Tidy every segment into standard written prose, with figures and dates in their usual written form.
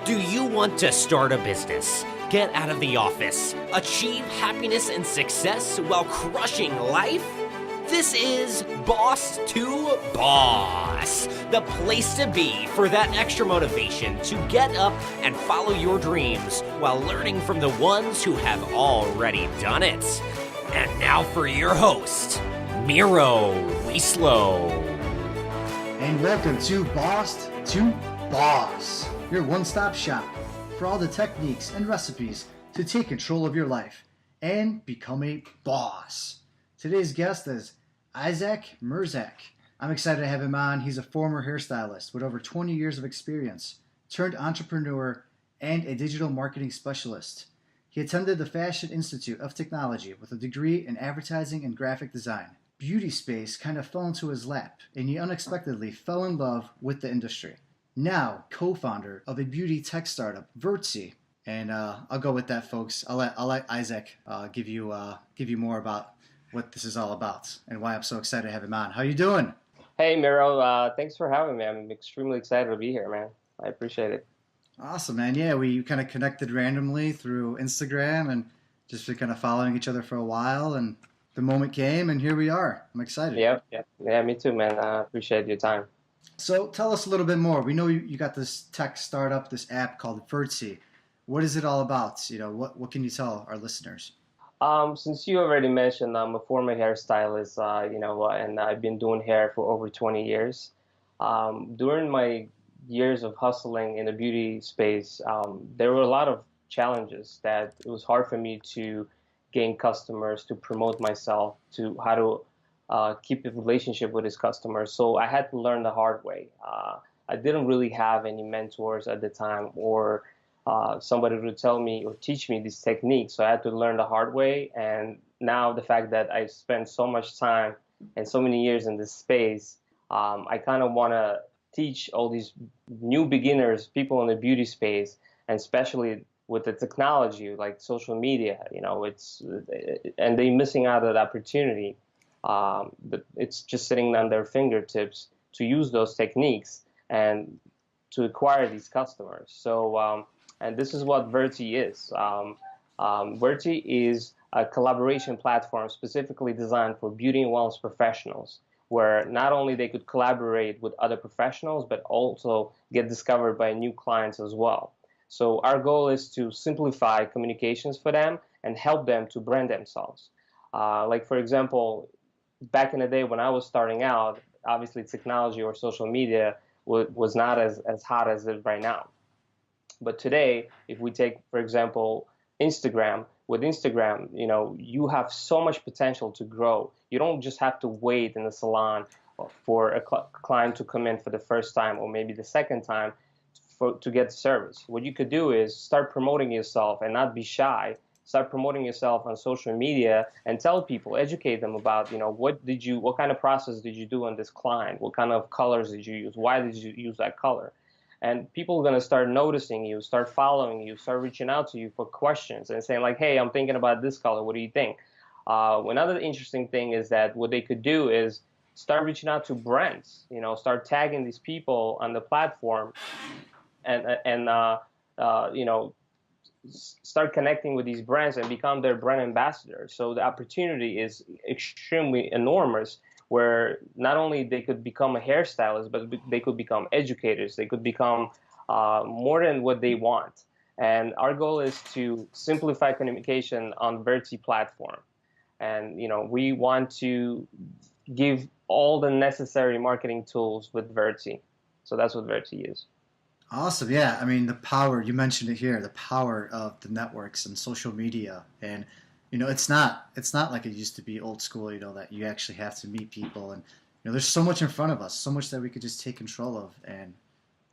Do you want to start a business, get out of the office, achieve happiness and success while crushing life? This is Boss to Boss, the place to be for that extra motivation to get up and follow your dreams while learning from the ones who have already done it. And now for your host, Miro Wieslow. And welcome to Boss to Boss, your one-stop shop for all the techniques and recipes to take control of your life and become a boss. Today's guest is Isak Mirzak. I'm excited to have him on. He's a former hairstylist with over 20 years of experience, turned entrepreneur, and a digital marketing specialist. He attended the Fashion Institute of Technology with a degree in advertising and graphic design. Beauty space kind of fell into his lap, and he unexpectedly fell in love with the industry. Now, co-founder of a beauty tech startup, Virtzy. And I'll go with that, folks. I'll let Isak give you more about what this is all about and why I'm so excited to have him on. How you doing? Hey, Miro. Thanks for having me. I'm extremely excited to be here, man. I appreciate it. Awesome, man. Yeah, we kind of connected randomly through Instagram and just been kind of following each other for a while. And the moment came, and here we are. I'm excited. Yeah, me too, man. I appreciate your time. So tell us a little bit more. We know you got this tech startup, this app called Virtzy. What is it all about? You know, what can you tell our listeners? Since you already mentioned, I'm a former hairstylist, and I've been doing hair for over 20 years. During my years of hustling in the beauty space, there were a lot of challenges that it was hard for me to gain customers, to promote myself, to how to keep a relationship with his customers. So I had to learn the hard way. I didn't really have any mentors at the time or somebody to tell me or teach me these techniques. So I had to learn the hard way. And now the fact that I spent so much time and so many years in this space, I kind of want to teach all these new beginners, people in the beauty space, and especially with the technology like social media, and they're missing out on that opportunity. It's just sitting on their fingertips to use those techniques and to acquire these customers. So, and this is what Virtzy is. Virtzy is a collaboration platform specifically designed for beauty and wellness professionals, where not only they could collaborate with other professionals, but also get discovered by new clients as well. So our goal is to simplify communications for them and help them to brand themselves. Like, for example, back in the day when I was starting out, obviously technology or social media was not as hot as it is right now. But today, if we take, for example, Instagram, with Instagram, you have so much potential to grow. You don't just have to wait in the salon for a client to come in for the first time or maybe the second time to get service. What you could do is start promoting yourself and not be shy. Start promoting yourself on social media and tell people, educate them about, what kind of process did you do on this client? What kind of colors did you use? Why did you use that color? And people are going to start noticing you, start following you, start reaching out to you for questions and saying like, hey, I'm thinking about this color. What do you think? Another interesting thing is that what they could do is start reaching out to brands, start tagging these people on the platform and start connecting with these brands and become their brand ambassadors. So the opportunity is extremely enormous, where not only they could become a hairstylist, but they could become educators. They could become more than what they want. And our goal is to simplify communication on Virtzy platform. And, we want to give all the necessary marketing tools with Virtzy. So that's what Virtzy is. Awesome. Yeah. I mean, the power, you mentioned it here, the power of the networks and social media. And, it's not like it used to be old school, that you actually have to meet people. And, there's so much in front of us, so much that we could just take control of. And,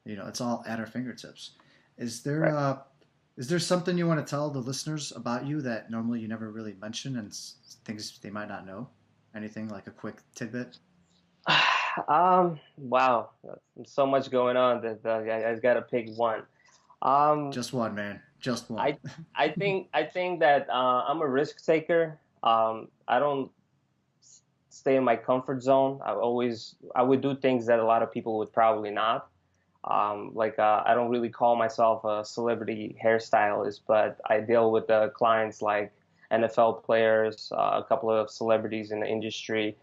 it's all at our fingertips. Is there something you want to tell the listeners about you that normally you never really mention and things they might not know? Anything like a quick tidbit? Wow, so much going on that I got to pick one. Just one, man. Just one. I think that I'm a risk taker. I don't stay in my comfort zone. I would do things that a lot of people would probably not. I don't really call myself a celebrity hairstylist, but I deal with the clients like NFL players, a couple of celebrities in the industry,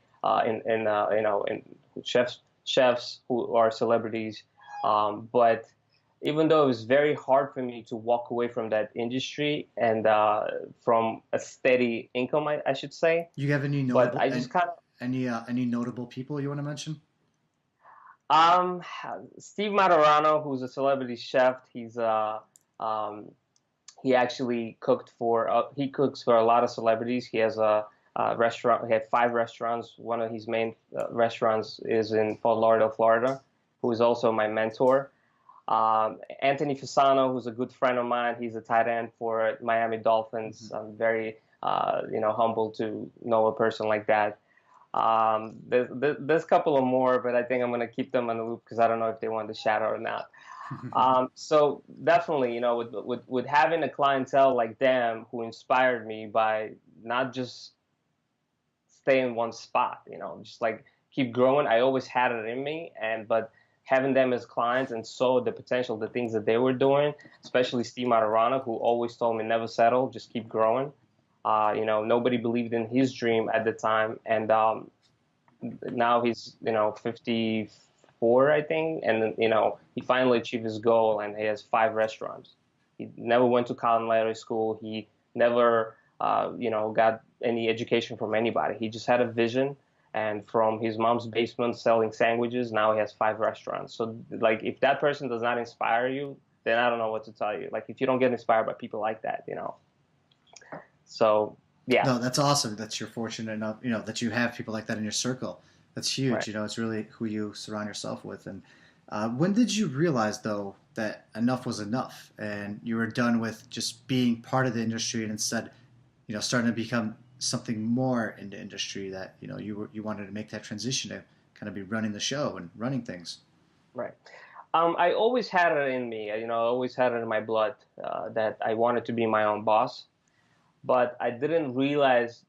in chefs who are celebrities. But even though it was very hard for me to walk away from that industry and from a steady income, I should say. You have any But notable I just kind of any notable people you want to mention? um Steve Martorano, who's a celebrity chef, um, he actually he cooks for a lot of celebrities. He has a restaurant. He had 5 restaurants. One of his main restaurants is in Fort Lauderdale, Florida. Who is also my mentor. Anthony Fasano, who's a good friend of mine. He's a tight end for Miami Dolphins. I'm very humbled to know a person like that. There's a couple of more, but I think I'm going to keep them on the loop because I don't know if they want the shout out or not. So definitely, with having a clientele like them who inspired me by not just stay in one spot, just like keep growing. I always had it in me, but having them as clients and saw the potential, the things that they were doing, especially Steve Martorano, who always told me never settle, just keep growing. Nobody believed in his dream at the time, and now he's 54, I think, and he finally achieved his goal, and he has 5 restaurants. He never went to culinary school. He never got any education from anybody. He just had a vision, and from his mom's basement selling sandwiches, now he has 5 restaurants. So like, if that person does not inspire you, then I don't know what to tell you. Like, if you don't get inspired by people like that. So yeah. No, that's awesome. That you're fortunate enough, that you have people like that in your circle. That's huge. Right. It's really who you surround yourself with. And when did you realize, though, that enough was enough, and you were done with just being part of the industry, and instead, starting to become something more in the industry, that you wanted to make that transition to kind of be running the show and running things? Right. I always had it in me. I always had it in my blood that I wanted to be my own boss. But I didn't realize.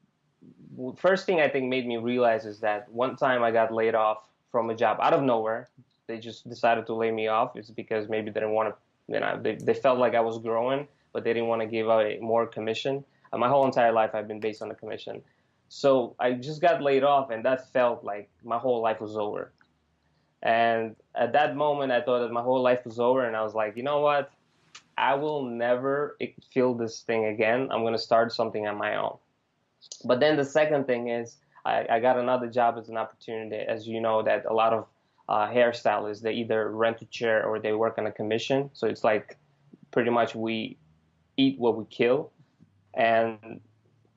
First thing I think made me realize is that one time I got laid off from a job out of nowhere. They just decided to lay me off. It's because maybe they didn't want to, they felt like I was growing, but they didn't want to give out more commission. My whole entire life I've been based on the commission. So I just got laid off, and that felt like my whole life was over. And at that moment, I thought that my whole life was over, and I was like, you know what? I will never feel this thing again. I'm going to start something on my own. But then the second thing is I got another job as an opportunity. As you know, that a lot of hairstylists, they either rent a chair or they work on a commission. So it's like pretty much we eat what we kill. And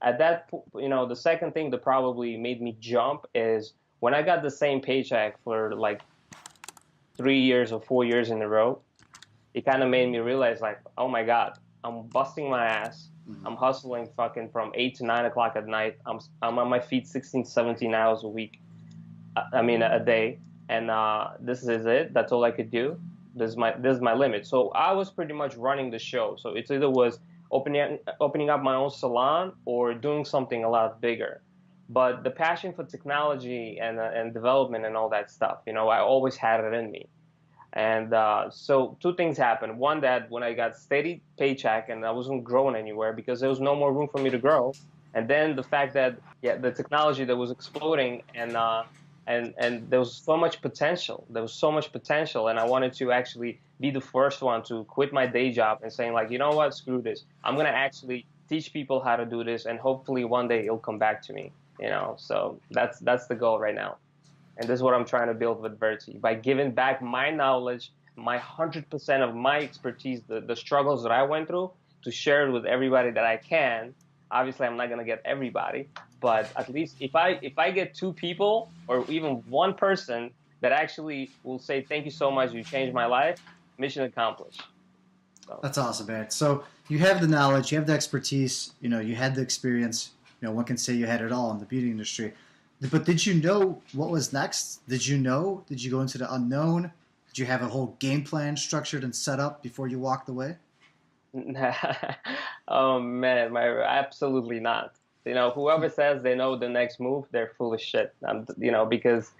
at that, the second thing that probably made me jump is when I got the same paycheck for like 3 years or 4 years in a row. It kind of made me realize, like, oh my God, I'm busting my ass. Mm-hmm. I'm hustling fucking from 8 to 9 o'clock at night. I'm on my feet 16, 17 hours a week. A day. And this is it. That's all I could do. This is my limit. So I was pretty much running the show. So it either was opening up my own salon or doing something a lot bigger. But the passion for technology and development and all that stuff, I always had it in me. And so 2 things happened. One, that when I got steady paycheck and I wasn't growing anywhere because there was no more room for me to grow. And then the fact that the technology that was exploding and there was so much potential. There was so much potential, and I wanted to actually be the first one to quit my day job and saying, like, you know what, screw this. I'm gonna actually teach people how to do this, and hopefully one day it'll come back to me. So that's the goal right now. And this is what I'm trying to build with Virtzy, by giving back my knowledge, my 100% of my expertise, the struggles that I went through, to share it with everybody that I can. Obviously, I'm not going to get everybody, but at least if I get 2 people or even 1 person that actually will say, thank you so much, you changed my life, mission accomplished. So. That's awesome, man. So you have the knowledge, you have the expertise, you had the experience. One can say you had it all in the beauty industry. But did you know what was next? Did you know? Did you go into the unknown? Did you have a whole game plan structured and set up before you walked away? Oh man, absolutely not. Whoever says they know the next move, they're full of shit. Because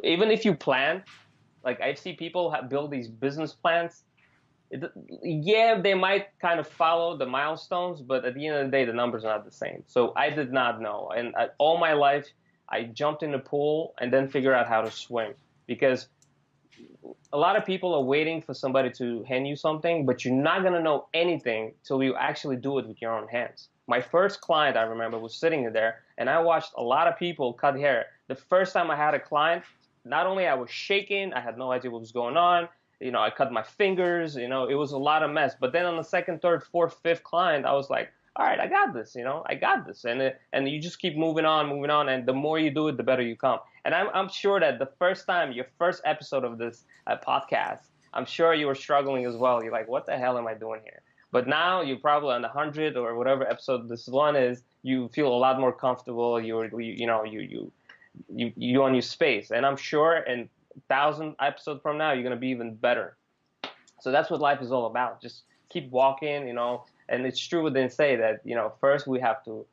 even if you plan, Like I see people build these business plans. Yeah, they might kind of follow the milestones, but at the end of the day, the numbers are not the same. So I did not know. And all my life, I jumped in the pool and then figured out how to swim because a lot of people are waiting for somebody to hand you something, but you're not going to know anything till you actually do it with your own hands. My first client, I remember, was sitting there, and I watched a lot of people cut hair. The first time I had a client, not only I was shaking, I had no idea what was going on. I cut my fingers. It was a lot of mess. But then on the second, third, fourth, fifth client, I was like, all right, I got this. I got this. And you just keep moving on. And the more you do it, the better you come. And I'm sure that the first time, your first episode of this podcast, I'm sure you were struggling as well. You're like, what the hell am I doing here? But now you're probably on the 100 or whatever episode this one is. You feel a lot more comfortable. You on your space. And I'm sure in 1,000 episodes from now, you're gonna be even better. So that's what life is all about. Just keep walking. And it's true what they say that first we have to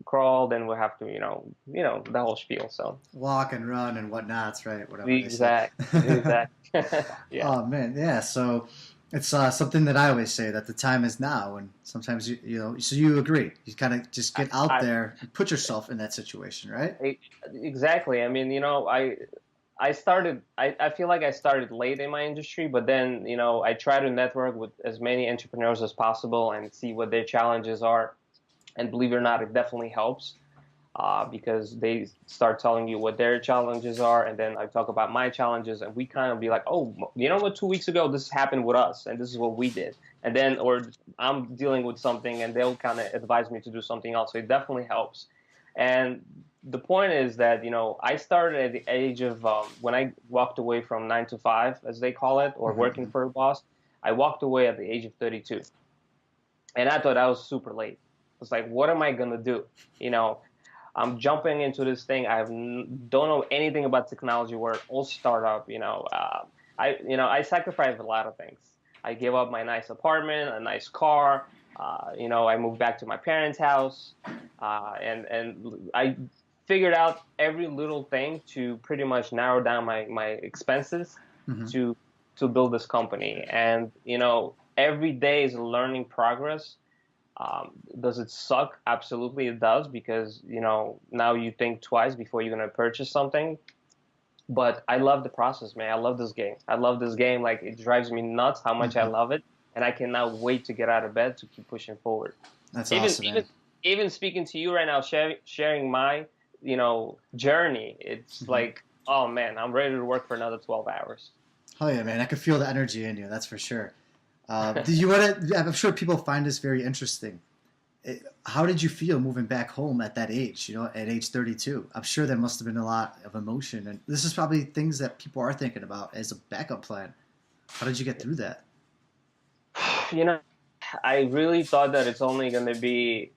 crawl, then we have to the whole spiel. So walk and run and whatnots, right? Whatever. Exact. Yeah. Oh man, yeah. So it's something that I always say that the time is now, and sometimes so you agree. You kind of just get out there and put yourself in that situation, right? Exactly. I mean, I started. I feel like I started late in my industry, but then I try to network with as many entrepreneurs as possible and see what their challenges are. And believe it or not, it definitely helps because they start telling you what their challenges are, and then I talk about my challenges, and we kind of be like, oh, you know what? 2 weeks ago, this happened with us, and this is what we did. And then, or I'm dealing with something, and they'll kind of advise me to do something else. So it definitely helps. And the point is that, I started at the age of, when I walked away from 9 to 5, as they call it, or working for a boss, I walked away at the age of 32. And I thought I was super late. It's like, what am I going to do? I'm jumping into this thing. Don't know anything about technology. We're all startup, I sacrificed a lot of things. I gave up my nice apartment, a nice car. I moved back to my parents' house. And I figured out every little thing to pretty much narrow down my expenses to build this company. And, every day is a learning progress. Does it suck? Absolutely it does, because now you think twice before you're going to purchase something. But I love the process, man. I love this game. Like, it drives me nuts how much I love it, and I cannot wait to get out of bed to keep pushing forward. That's awesome, man. Even speaking to you right now, sharing my journey, it's like, oh man, I'm ready to work for another 12 hours. Oh yeah, man. I can feel the energy in you. That's for sure. I'm sure people find this very interesting. How did you feel moving back home at that age, at age 32? I'm sure there must have been a lot of emotion. And this is probably things that people are thinking about as a backup plan. How did you get through that? I really thought that it's only going to be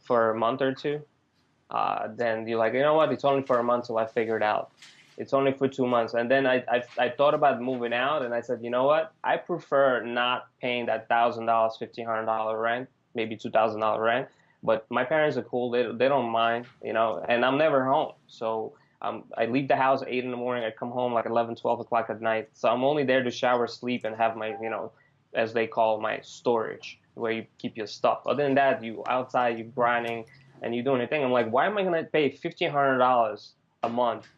for a month or two. Then you're like, you know what? It's only for a month till I figure it out. It's only for 2 months. And then I thought about moving out, and I said, you know what? I prefer not paying that $1,000, $1,500 rent, maybe $2,000 rent. But my parents are cool. They don't mind, and I'm never home. So I leave the house at 8 in the morning. I come home like 11, 12 o'clock at night. So I'm only there to shower, sleep, and have my, as they call my storage, where you keep your stuff. Other than that, you outside, you grinding, and you doing your thing. I'm like, why am I going to pay $1,500 a month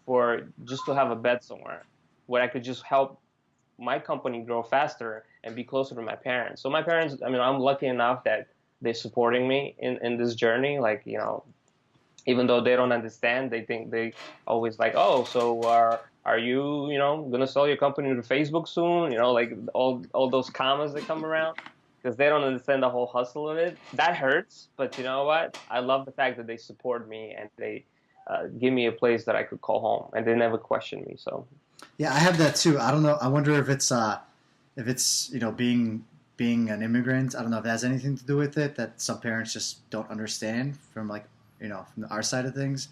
for just to have a bed somewhere where I could just help my company grow faster and be closer to my parents? So my parents, I'm lucky enough that they're supporting me in this journey. Like, even though they don't understand, they always like, oh, so are you, going to sell your company to Facebook soon? Like all those comments that come around, because they don't understand the whole hustle of it. That hurts, but you know what? I love the fact that they support me and they give me a place that I could call home, and they never question me. So, yeah, I have that too. I don't know. I wonder if it's being an immigrant. I don't know if it has anything to do with it, that some parents just don't understand from from our side of things.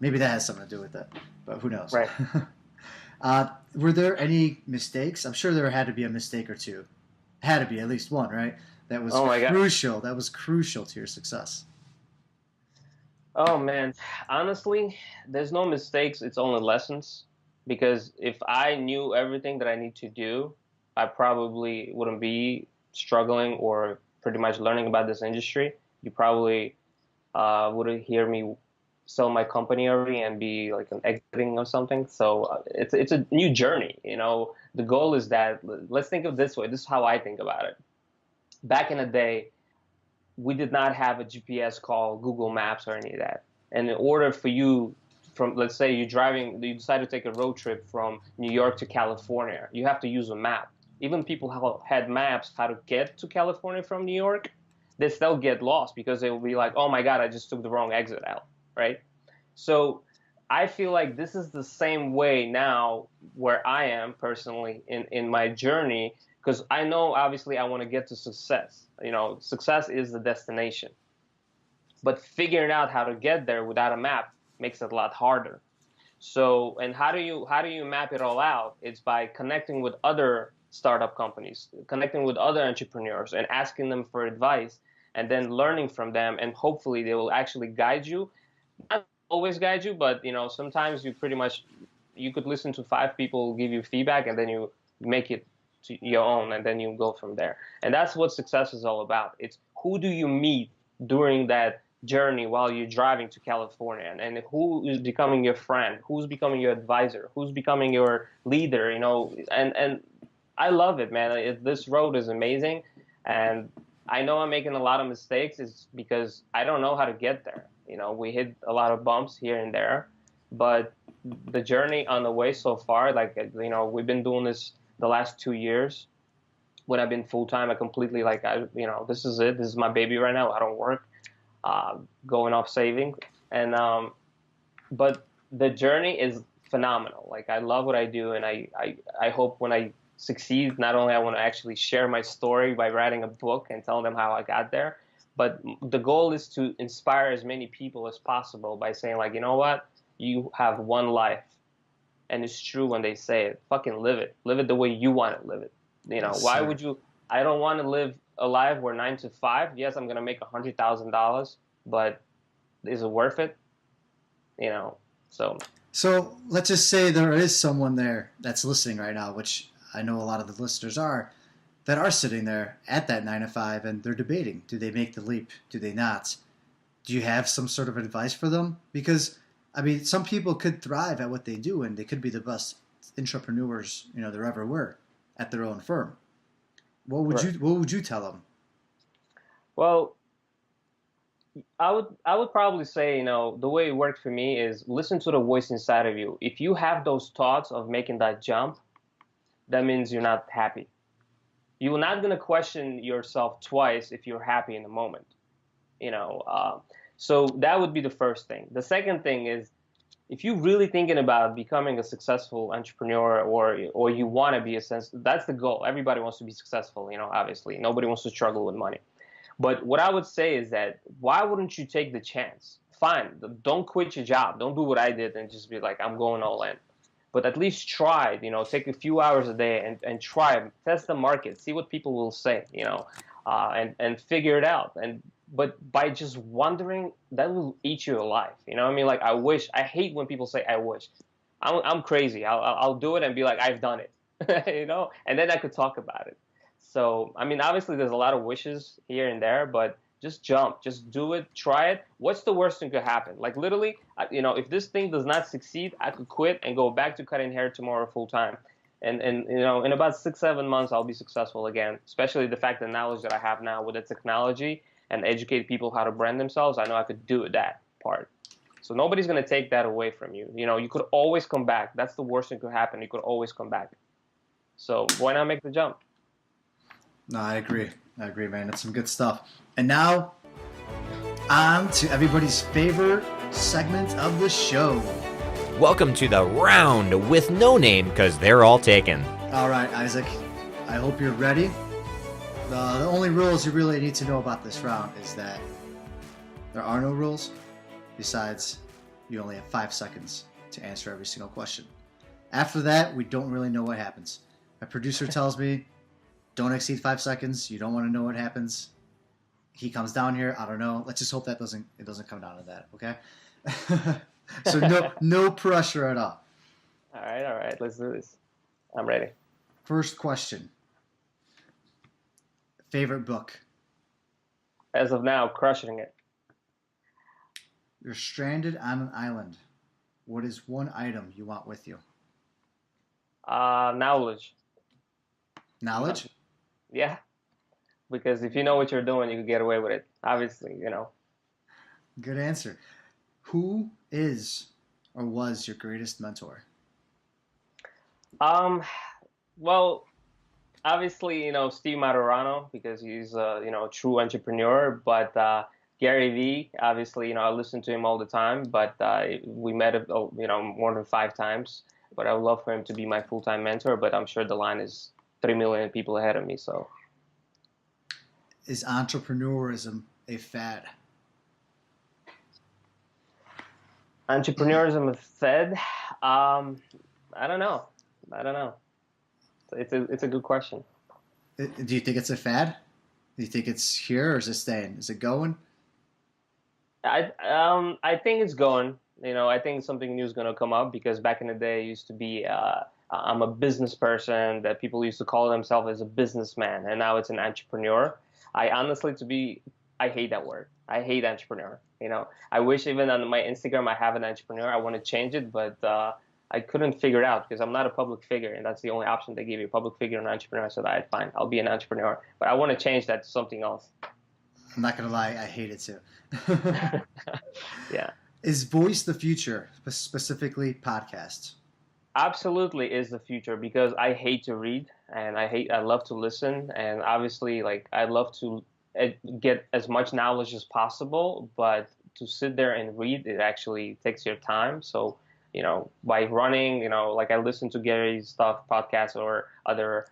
Maybe that has something to do with it, but who knows? Right. Were there any mistakes? I'm sure there had to be a mistake or two. Had to be at least one, right? That was crucial. That was crucial to your success. Oh man, honestly, there's no mistakes. It's only lessons. because if I knew everything that I need to do, I probably wouldn't be struggling or pretty much learning about this industry. You probably wouldn't hear me sell my company already and be like an exiting or something. So it's a new journey. The goal is that, let's think of it this way. This is how I think about it. Back in the day, we did not have a GPS called Google Maps or any of that. And in order for you, from, let's say you decide to take a road trip from New York to California, you have to use a map. Even people who had maps how to get to California from New York, they still get lost because they will be like, oh my God, I just took the wrong exit out, right? So I feel like this is the same way now where I am personally in my journey, because I know obviously I want to get to success. Success is the destination. But figuring out how to get there without a map makes it a lot harder. So, and how do you map it all out? It's by connecting with other startup companies, connecting with other entrepreneurs and asking them for advice and then learning from them, and hopefully they will actually guide you. Not always guide you, but sometimes you could listen to 5 people give you feedback and then you make it to your own and then you go from there. And that's what success is all about. It's who do you meet during that journey while you're driving to California, and who is becoming your friend, who's becoming your advisor, who's becoming your leader, and I love it, man. This road is amazing, and I know I'm making a lot of mistakes. It's because I don't know how to get there. We hit a lot of bumps here and there, but the journey on the way so far, like, we've been doing this the last 2 years. When I've been full time, I completely this is it. This is my baby right now. I don't work. Going off saving, and but the journey is phenomenal. Like, I love what I do, and I hope when I succeed, not only I want to actually share my story by writing a book and tell them how I got there, but the goal is to inspire as many people as possible by saying, like, you know what, you have one life, and it's true when they say it. Fucking live it the way you want to live it. Yes, Why sir. would you? I don't want to live a life where 9 to 5. Yes, I'm gonna make $100,000, but is it worth it? So So let's just say there is someone there that's listening right now, which I know a lot of the listeners are, that are sitting there at that 9 to 5 and they're debating: do they make the leap? Do they not? Do you have some sort of advice for them? Because I mean, some people could thrive at what they do, and they could be the best entrepreneurs there ever were at their own firm. right. What would you tell them? Well, I would probably say, the way it worked for me is listen to the voice inside of you. If you have those thoughts of making that jump, that means you're not happy. You're not gonna question yourself twice if you're happy in the moment. You know, so that would be the first thing. The second thing is, if you're really thinking about becoming a successful entrepreneur, or you want to be that's the goal. Everybody wants to be successful. Obviously, nobody wants to struggle with money. But what I would say is that, why wouldn't you take the chance? Fine, don't quit your job. Don't do what I did and just be like, I'm going all in. But at least try, take a few hours a day and try, test the market, see what people will say, and figure it out. But by just wondering, that will eat you alive. You know what I mean? Like, I hate when people say, I wish. I'm crazy. I'll do it and be like, I've done it, and then I could talk about it. So, I mean, obviously there's a lot of wishes here and there, but just jump, just do it, try it. What's the worst thing could happen? Like, literally, if this thing does not succeed, I could quit and go back to cutting hair tomorrow full time. And in about 6, 7 months, I'll be successful again, especially the fact, the knowledge that I have now with the technology and educate people how to brand themselves. I know I could do that part. So nobody's going to take that away from you. You could always come back. That's the worst thing could happen. You could always come back. So why not make the jump? No, I agree. Man. That's some good stuff. And now, on to everybody's favorite segment of the show. Welcome to the round with no name, because they're all taken. All right, Isaac, I hope you're ready. The only rules you really need to know about this round is that there are no rules. Besides, you only have 5 seconds to answer every single question. After that, we don't really know what happens. My producer tells me, don't exceed 5 seconds. You don't want to know what happens. He comes down here. I don't know. Let's just hope it doesn't come down to that. Okay. So no pressure at all. All right. Let's do this. I'm ready. First question. Favorite book? As of now, crushing it. You're stranded on an island. What is one item you want with you? Knowledge. Knowledge? Yeah, because if you know what you're doing, you can get away with it. Obviously, Good answer. Who is or was your greatest mentor? Um, well, obviously, Steve Maturano because he's a true entrepreneur. But Gary Vee, obviously, I listen to him all the time. But we met, more than 5 times. But I would love for him to be my full-time mentor. But I'm sure the line is 3 million people ahead of me. So Is entrepreneurism a fad? entrepreneurism is fed. I don't know. I don't know. It's a good question. Do you think it's a fad? Do you think it's here or is it staying? Is it going? I think it's going. I think something new is going to come up because back in the day, it used to be I'm a business person that people used to call themselves as a businessman, and now it's an entrepreneur. I honestly, I hate that word. I hate entrepreneur. I wish even on my Instagram I have an entrepreneur. I want to change it, but I couldn't figure it out because I'm not a public figure, and that's the only option they gave me: public figure and entrepreneur. So that fine, I'll be an entrepreneur, but I want to change that to something else. I'm not gonna lie, I hate it too. Yeah. Is voice the future, specifically podcasts? Absolutely is the future because I hate to read and I love to listen, and obviously like I love to get as much knowledge as possible, but to sit there and read, it actually takes your time. So by running, like I listen to Gary's stuff podcasts or other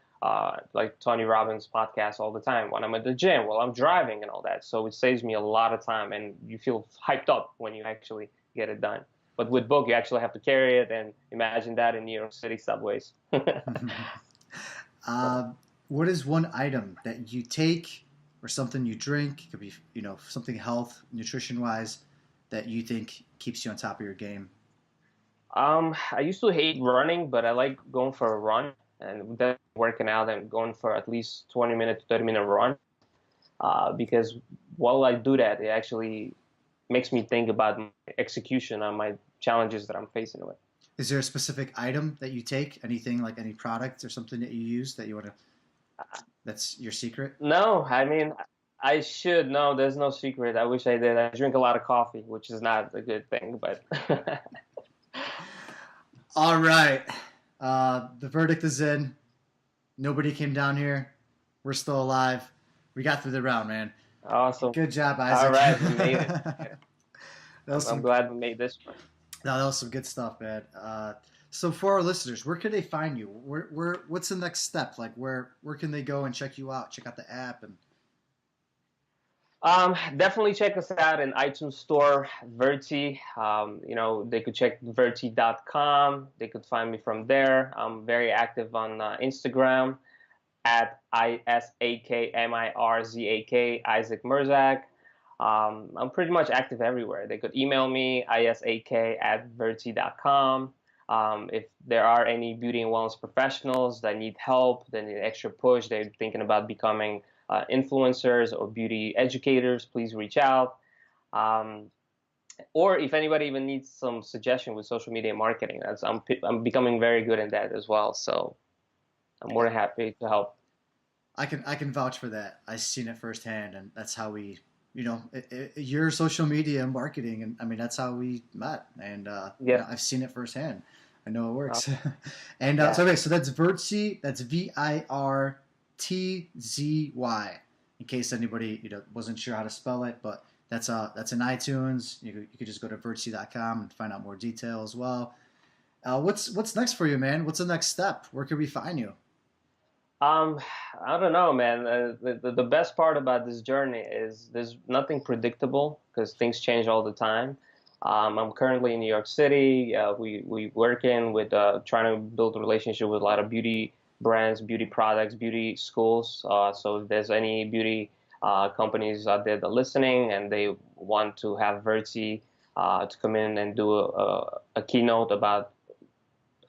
like Tony Robbins podcasts all the time when I'm at the gym, while I'm driving and all that. So it saves me a lot of time, and you feel hyped up when you actually get it done. But with book, you actually have to carry it, and imagine that in New York City subways. uh, what is one item that you take or something you drink? It could be, something health, nutrition wise, that you think keeps you on top of your game. I used to hate running, but I like going for a run and then working out and going for at least 20-minute to 30-minute run. Because while I do that, it actually makes me think about my execution on my challenges that I'm facing with. Is there a specific item that you take? Anything like any product or something that you use that you want to? That's your secret? No, I mean I should. No, there's no secret. I wish I did. I drink a lot of coffee, which is not a good thing, but. All right. The verdict is in. Nobody came down here. We're still alive. We got through the round, man. Awesome. Good job, Isaac. All right, we made it. I'm glad we made this one. No, that was some good stuff, man. So for our listeners, where can they find you? What's the next step? Like, where can they go and check you out? Check out the app and. Definitely check us out in iTunes Store, Virtzy. They could check Virtzy.com. They could find me from there. I'm very active on Instagram at ISAKMIRZAK, Isak Mirzak. I'm pretty much active everywhere. They could email me, isak@virtzy.com. If there are any beauty and wellness professionals that need help, that need extra push, they're thinking about becoming influencers or beauty educators, please reach out. Or if anybody even needs some suggestion with social media marketing, I'm becoming very good in that as well. So I'm more than happy to help. I can vouch for that. I've seen it firsthand, and that's how we, your social media marketing, and I mean that's how we met. And I've seen it firsthand. I know it works. And so that's Virtzy. That's VIRTZY. In case anybody wasn't sure how to spell it, but that's in iTunes. You could just go to virtzy.com and find out more detail as well. What's next for you, man? What's the next step? Where can we find you? I don't know, man. The best part about this journey is there's nothing predictable because things change all the time. I'm currently in New York City. We working with trying to build a relationship with a lot of beauty brands, beauty products, beauty schools. So if there's any beauty companies out there that are listening and they want to have Virtzy to come in and do a keynote about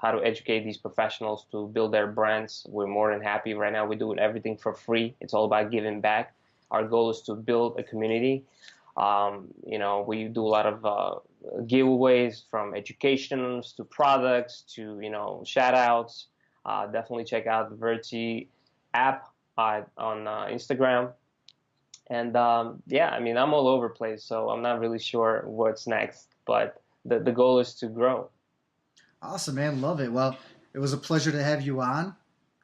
how to educate these professionals to build their brands. We're more than happy right now. We're doing everything for free. It's all about giving back. Our goal is to build a community. We do a lot of giveaways, from educations to products to, shout outs. Definitely check out the Virtzy app on Instagram. And I'm all over the place, so I'm not really sure what's next, but the goal is to grow. Awesome, man. Love it. Well, it was a pleasure to have you on.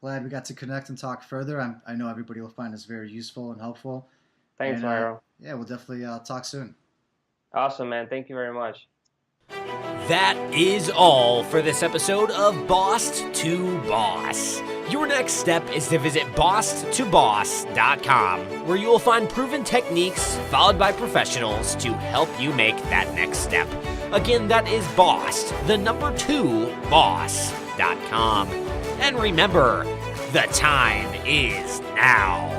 Glad we got to connect and talk further. I know everybody will find this very useful and helpful. Thanks, Myro. Yeah, we'll definitely talk soon. Awesome, man. Thank you very much. That is all for this episode of Boss to Boss. Your next step is to visit bosstoboss.com, where you will find proven techniques followed by professionals to help you make that next step. Again, that is boss2boss.com. And remember, the time is now.